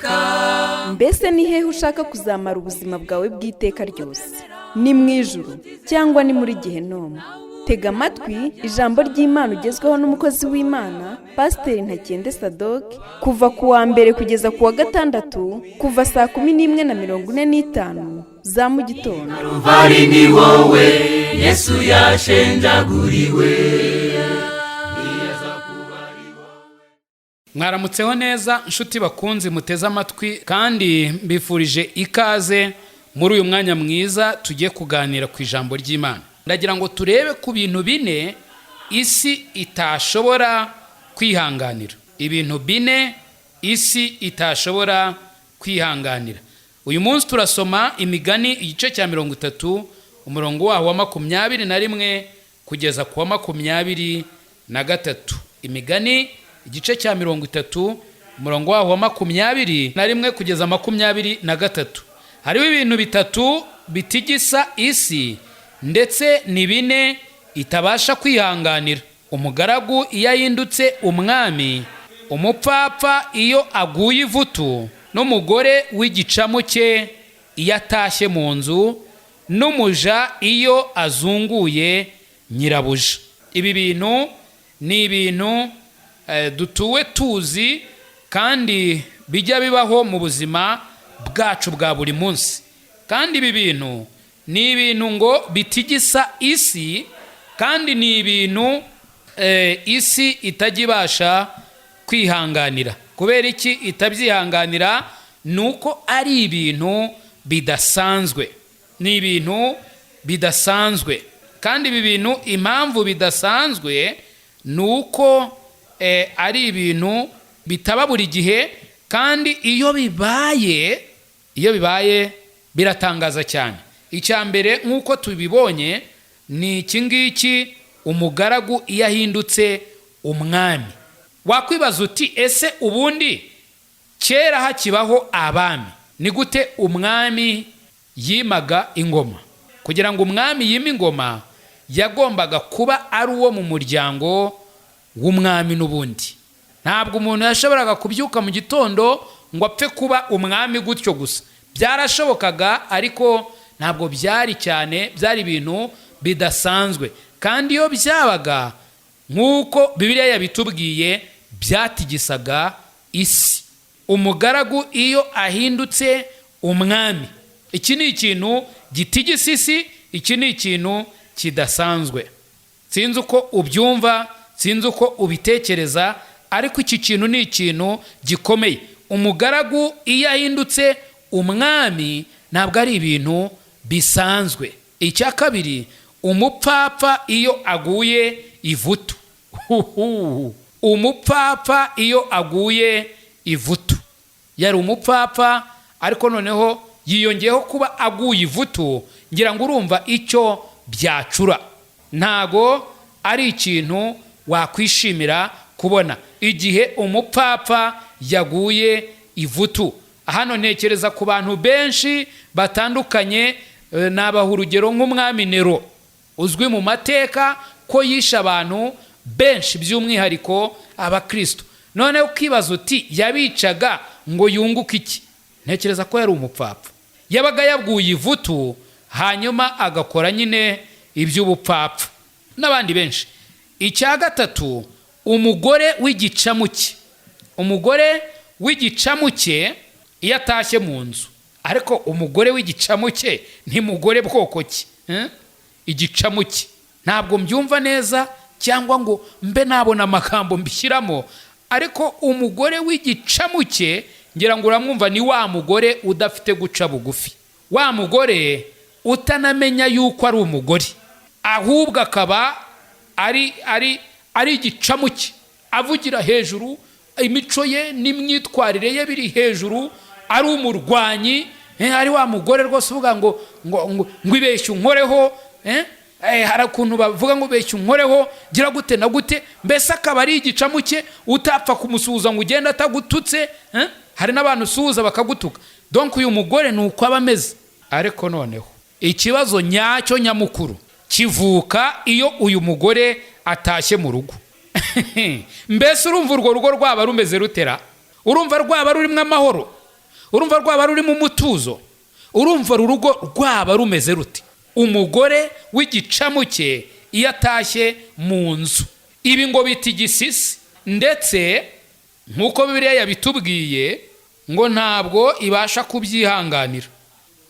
iteka. Mbese ni hehe ushaka kuzamara ubuzima bwawe bw'iteka ryose? Ni mu ijuru cyangwa ni muri Gehinomu? Tega amatwi ijambo ry'Imana ugezweho n'umukozi w'Imana Pasiteri Ntakende Sadoki kuva ku wa mbere kugeza ku wa gatandatu kuva saa 11:45 za mu gitondo. Ruvari ni wowe Yesu yashenjaguriwe. Mwaramutseho neza nshuti bakunzi muteze amatwi, kandi mbifurije ikaze muri uyu mwanya mwiza tugiye kuganira ku ijambo ry'Imana. Ndagira ngo turebe ku bintu bine isi itashobora kwihanganira. Ibintu bine isi itashobora kwihanganira. Uyu munsi turasoma Imigani igice cya 30 umurongo waho wa 21 kugeza ku wa 23. Imigani igice cya 30 umurongo waho wa 21 kugeza 23. Hariho ibintu bitatu bitigisa isi ndetse ni bine itabasha kwihanganira: umugaragu iyo ahindutse umwami, umupfapfa iyo aguye ivutu, n'umugore w'igicamuke iyo atashye mu nzu, n'umuja iyo azunguye nyirabuja. Ibi bintu ni ibintu dutuwe tuzi kandi bijya bibaho mu buzima bwacu bwa buri munsi. Kandi ibi bintu ni ibintu ngo bitigisa isi, kandi ni ibintu isi itajibasha kwihanganira. Kubera iki itabyihanganira? Nuko ari ibintu bidasanzwe. Ni ibintu bidasanzwe. Kandi ibi bintu impamvu bidasanzwe nuko ari ibintu bitaba buri gihe, kandi iyo bibaye biratangaza cyane. Icya mbere nk'uko tubibonye ni iki ngiki: umugaragu iyo ahindutse umwami. Wakwibaza uti ese ubundi kera hakibaho abami ni gute umwami yimaga ingoma? Kugira ngo umwami yime ingoma yagombaga kuba ari uwo mu muryango w'umwami. N'ubundi ntabwo umuntu yashoboraga kubyuka mu gitondo ngo apfe kuba umwami gutyo gusa. Byarashobokaga, ariko ntabwo byari cyane, byari ibintu bidasanzwe. Kandi iyo byabaga nk'uko Bibiliya yabitubwiye, byatigisaga isi. Umugaragu iyo ahindutse umwami, iki ni ikintu gitigisa isi, iki ni ikintu kidasanzwe. Sinzi uko ubyumva, sinzi uko ubitekereza, ariko iki kintu ni ikintu gikomeye. Umugaragu iyo ahindutse umwami ntabwo ari ibintu bisanzwe. Icya kabiri, umupfapfa iyo aguye ivutu. Umupfapfa iyo aguye ivutu. Yari umupfapfa, ariko noneho yiyongeyeho kuba aguye ivutu. Ngira ngo urumva icyo byacura. Ntago ari ikintu wakwishimira kubona igihe umupfapfa yaguye ivutu. Hano ntekereza ku bantu benshi batandukanye. Nabaha urugero nk'umwami Nero, uzwi mu mateka ko yishe abantu benshi, by'umwihariko abakristo. Noneho ukibaza uti yabicaga ngo yunguke iki? Ntekereza ko yari umupfapfa. Yabaga yaguye ivutu, hanyuma agakora nyine iby'ubupfapfa. N'abandi benshi. Icya gatatu, umugore w'igicamuke. Umugore w'igicamuke iyo atashye mu nzu. Ariko umugore w'igicamuke ni mugore bwoko ki? Igicamuke ntabwo mbyumva neza, cyangwa ngo mbe nabona amagambo mbishyiramo. Ariko umugore w'igicamuke ngira ngo uramwumva, ni wa mugore udafite guca bugufi, wa mugore utanamenya yuko ari umugore, ahubwo akaba ari igicamuke, avugira hejuru, imico ye n'imyitwarire ye biri hejuru, ari umurwanyi. Ari wa mugore rwose uvuga ngo ibeshye unkoreho. Hari ukuntu bavuga ngo ibeshye unkoreho gira gute na gute. Mbese akaba ari igicamuke utapfa kumusuhuza ngo ugende atagututse. Hari n'abantu usuhuza bakagutuka. Donc uyu mugore ni uko aba ameze. Ariko noneho ikibazo nyacyo nyamukuru kivuka iyo uyu mugore atashye mu rugo. Mbese urumva urwo rugo rwaba rumeze rutera? Urumva rwaba rurimo amahoro? urumva rwaba ruri mu mutuzo, urumva urugo rwaba rumeze ruti. Umugore w'igicamuke iyo atashye mu nzu, ibi ngo bita igisisi, ndetse nk'uko Bibiliya yabitubwiye ngo ntabwo ibasha kubyihanganira.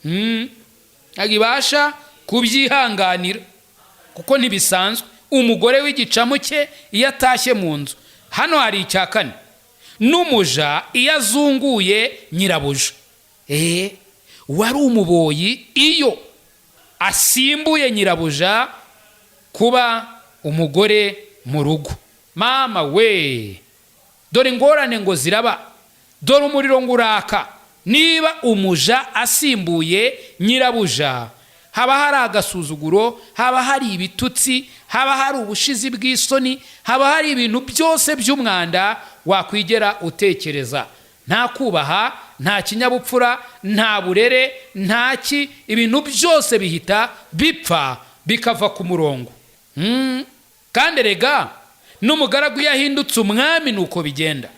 Ntabwo ibasha kubyihanganira kuko ntibisanzwe. Umugore w'igicamuke iyo atashye mu nzu. Hano hari icya kane, n'umuja iyo azunguye nyirabuja. Wari umuboyi iyo asimbuye nyirabuja kuba umugore mu rugo. Mama we, dore ingorane ngo ziraba, dore umuriro ngo uraka. Niba umuja asimbuye nyirabuja, haba hari agasuzuguro, haba hari ibitutsi, haba hari ubushizi bw'isoni, haba hari ibintu byose by'umwanda wakwigera utekereza. Nta kubaha, nta kinyabupfura, nta burere, ibintu byose bihita bipfa bikava ku murongo. Kandi rega n'umugaragu yahindutse umwami nuko bigenda.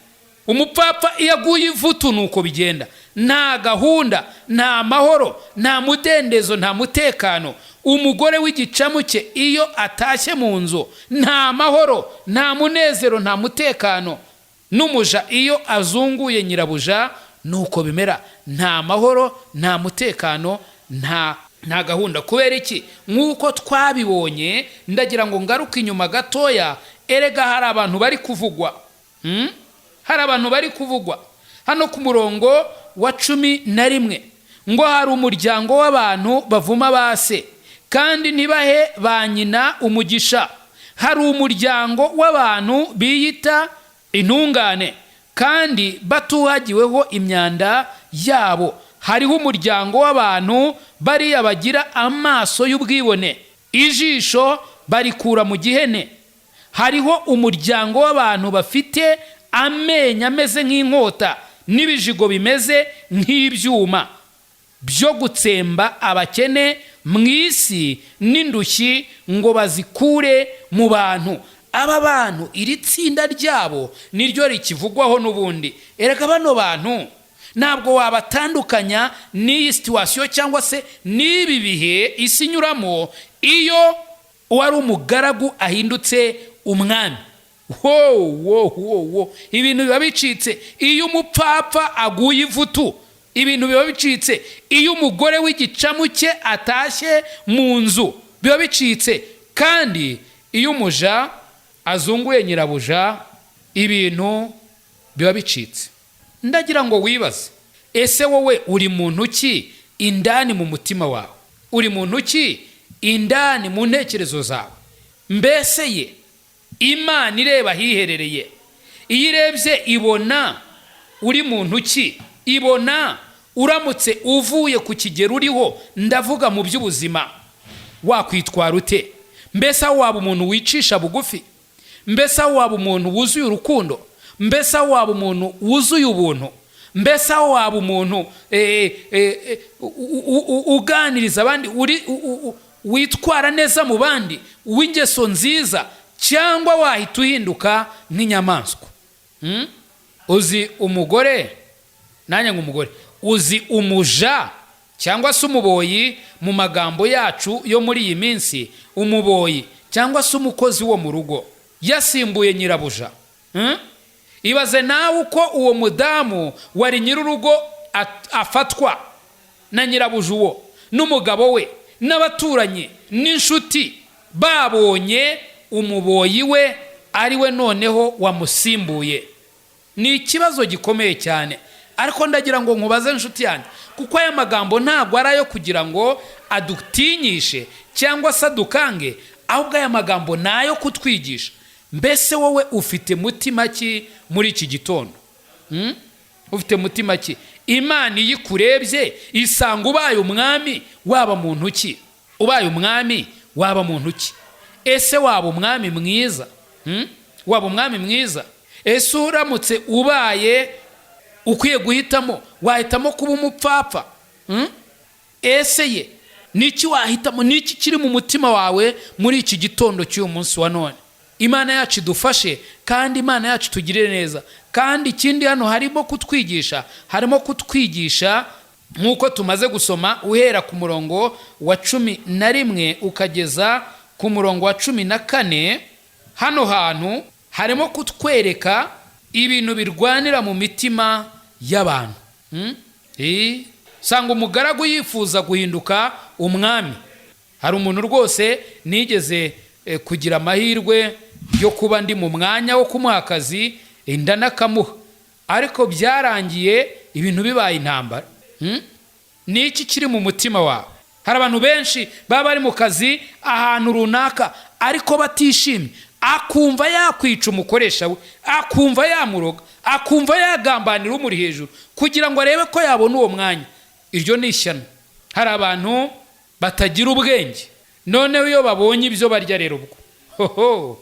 Umupfapfa iyo aguye ivutu nuko bigenda. Nta gahunda, nta mahoro, nta mudendezo, nta mutekano. Umugore w'igicamuke iyo atashye mu nzu, nta mahoro, nta munezero, nta mutekano. N'umuja iyo azunguye nyirabuja nuko bimera. Nta mahoro, nta mutekano, nta gahunda. Kubera iki? Nk'uko twabibonye, ndagira ngo ngaruke inyuma gatoya. Erega hari abantu bari kuvugwa, hari abantu bari kuvugwa hano ku murongo wa 11, ngo hari umuryango w'abantu bavuma base kandi ntibahe ba nyina umugisha. Hari umuryango w'abantu biyita intungane kandi batuhagiweho imyanda yabo. Hariho umuryango w'abantu bariya bagira amaso y'ubwibone, ijisho barikura mu gihene. Hariho umuryango w'abantu bafite amenyo ameze nk'inkota n'ibijigo bimeze nk'ibyuma byo gutsemba abakene mu isi n'indushyi ngo bazikure mu bantu. Aba bantu, iri tsinda ryabo niryo rikivugwaho n'ubundi. Erega bano bantu ntabwo wabatandukanya n'iyi situwasiyo cyangwa se n'ibi bihe isi inyuramo iyo wari umugaragu ahindutse umwami. Ibintu biba bicitse iyo umupfapfa aguye ivutu. Ibintu biba bicitse iyo umugore w'igicamuke atashye mu nzu. Biba bicitse kandi iyo umuja azunguye nyirabuja, ibintu biba bicitse. Ndagira ngo wibaze, ese wowe uri muntu ki indani mu mutima wawe? Uri muntu ki indani mu ntekerezo zawe? Mbese ye Imana ireba hiherereye, iyo irebye ibona uri muntu ki? Ibona uramutse uvuye ku kigero uriho, ndavuga mu by'ubuzima, wakwitwara ute? Mbese waba umuntu wicisha bugufi? Mbese waba umuntu wuzuye urukundo? Mbese waba umuntu wuzuye ubuntu? Mbese waba umuntu uganiriza abandi, witwara neza mu bandi, w'ingeso nziza? Cyangwa wahita uhinduka nk'inyamaswa? Uzi umugore, nanjye nk'umugore, uzi umuja cyangwa se umuboyi mu magambo yacu yo muri iyi minsi? Umuboyi cyangwa se umukozi wo mu rugo yasimbuye nyirabuja. Ibaze nawe uko uwo mudamu wari nyir'urugo afatwa na nyirabuja uwo n'umugabo we n'abaturanyi n'inshuti, babonye umuboyi we ari we noneho wamusimbuye. Ni ikibazo gikomeye cyane. Ariko ndagira ngo nkubaze inshuti yanjye, kuko aya magambo ntabwo ari ayo kugira ngo adutinyishe cyangwa se adukange, ahubwo aya magambo ni ayo kutwigisha. Mbese wowe ufite mutima ki muri iki gitondo? Ufite mutima ki? Imana iyo ikurebye isanga ubaye umwami, waba muntu ki? Ubaye umwami waba muntu ki? Ese waba umwami mwiza? Waba umwami mwiza? Ese uramutse ubaye ukwiye guhitamo, wahitamo kuba umupfapfa? Ese ye niki wahitamo? Niki kiri mu mutima wawe muri iki gitondo cy'uyu munsi wa none? Imana yacu idufashe kandi Imana yacu tugirire neza. Kandi ikindi hano harimo kutwigisha nk'uko tumaze gusoma uhera ku murongo wa 11 ukageza ku murongo wa 14. Hano hantu harimo kutwereka ibintu birwanira mu mitima y'abantu. Sanga umugaragu yifuza guhinduka umwami. Hari umuntu rwose nigeze kugira amahirwe yo kuba ndi mu mwanya wo kumuha akazi, inda nakamuha, ariko byarangiye ibintu bibaye intambara. Ni iki kiri mu mutima wawe? Hari abantu benshi baba bari mu kazi ahantu runaka ariko batishimye, akumva yakwica umukoresha we, akumva yamuroga, akumva yagambanira umuri hejuru kugira ngo arebe ko yabona uwo mwanya. Iryo ni ishyano. Hari abantu batagira ubwenge, noneho iyo babonye ibyo barya rero ubwo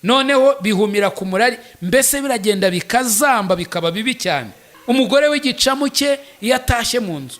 noneho bihumira ku murari, mbese biragenda bikazamba bikaba bibi cyane. Umugore w'igicamuke iyo atashye mu nzu,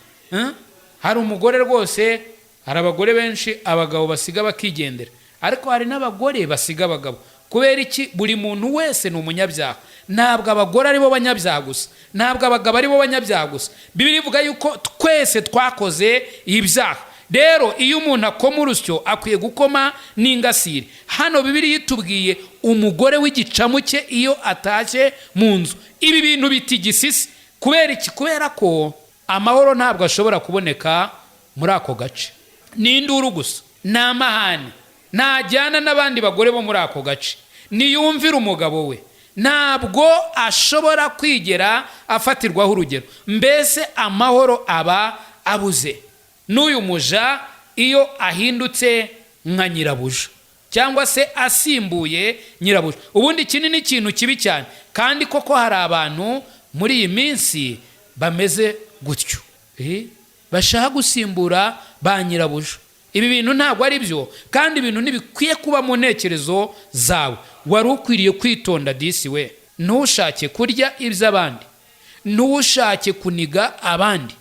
hari umugore rwose, hari abagore benshi abagabo basiga bakigendera, ariko hari n'abagore basiga abagabo. Kubera iki? Buri muntu wese ni umunyabyaha. Ntabwo abagore ari bo banyabyaha gusa, ntabwo abagabo ari bo banyabyaha gusa. Bibiliya ivuga yuko twese twakoze ibyaha. Rero iyo umuntu akoma urusyo akwiye gukoma n'ingasire. Hano Bibiliya itubwiye umugore w'igicamuke iyo atashye mu nzu, ibi bintu bitigisisi. Kubera iki? Kubera ko amahoro ntabwo ashobora kuboneka muri ako gace. Ni induru gusa, ni amahane, ntajyana n'abandi bagore bo muri ako gace. Niyumvira umugabo we, ntabwo ashobora kwigera afatirwaho urugero. Mbese amahoro aba abuze. N'uyu muja iyo ahindutse nka nyirabuja cyangwa se asimbuye nyirabuja, ubundi kinini ni ikintu kibi cyane. Kandi koko hari abantu muri iyi minsi bameze gutyo, bashaka gusimbura ba nyirabuja. Ibi bintu ntabwo ari byo, kandi ibintu ntibikwiye kuba mu ntekerezo zawe. Wari ukwiriye kwitonda disi we, ntushake kurya iby'abandi, ntushake kuniga abandi,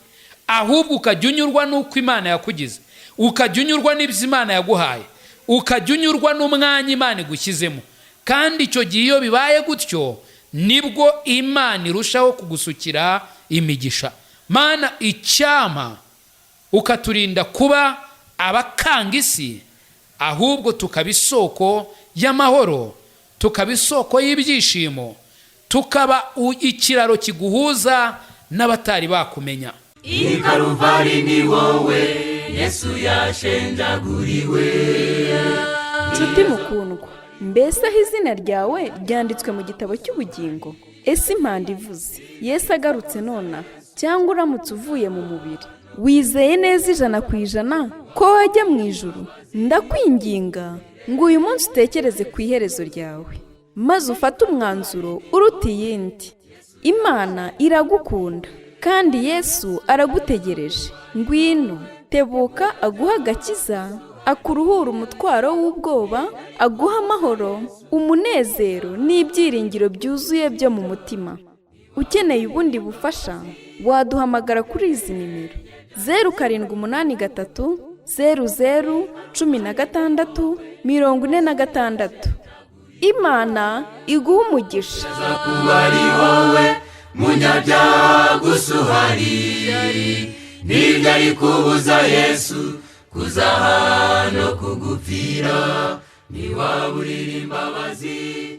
ahubwo ukajya unyurwa n'uko Imana yakugize, ukajya unyurwa n'ibyo Imana yaguhaye, ukajya unyurwa n'umwanya Imana igushyizemo. Kandi icyo gihe iyo bibaye gutyo nibwo Imana irushaho kugusukira imigisha. Mana, icyama ukaturinda kuba abakanga isi, ahubwo tukaba isoko y'amahoro, tukaba isoko y'ibyishimo, tukaba ikiraro kiguhuza n'abatari bakumenya. I Karuvari ni wowe Yesu yashenjaguriwe. Nshuti mukundwa, mbese aho izina ryawe ryanditswe mu gitabo cy'ubugingo? Ese impanda ivuze Yesu agarutse nona, cyangwa uramutse uvuye mu mubiri, wizeye neza 100% ko wajya mu ijuru? Ndakwinginga ngo uyu munsi utekereze ku iherezo ryawe, maze ufate umwanzuro uruta iyindi. Imana iragukunda kandi Yesu aragutegereje. Ngwino, tebuka aguha agakiza, akuruhura umutwaro w'ubwoba, aguha amahoro, umunezero n'ibyiringiro byuzuye byo mu mutima. Ukeneye ubundi bufasha, waduhamagara kuri izi nimero: 0783 00 16 46. Imana iguha umugisha. Zakubari wowe munyabyaha gusuhari, ntibyari kubuza Yesu kuza hano kugupfira. Niwaburira imbabazi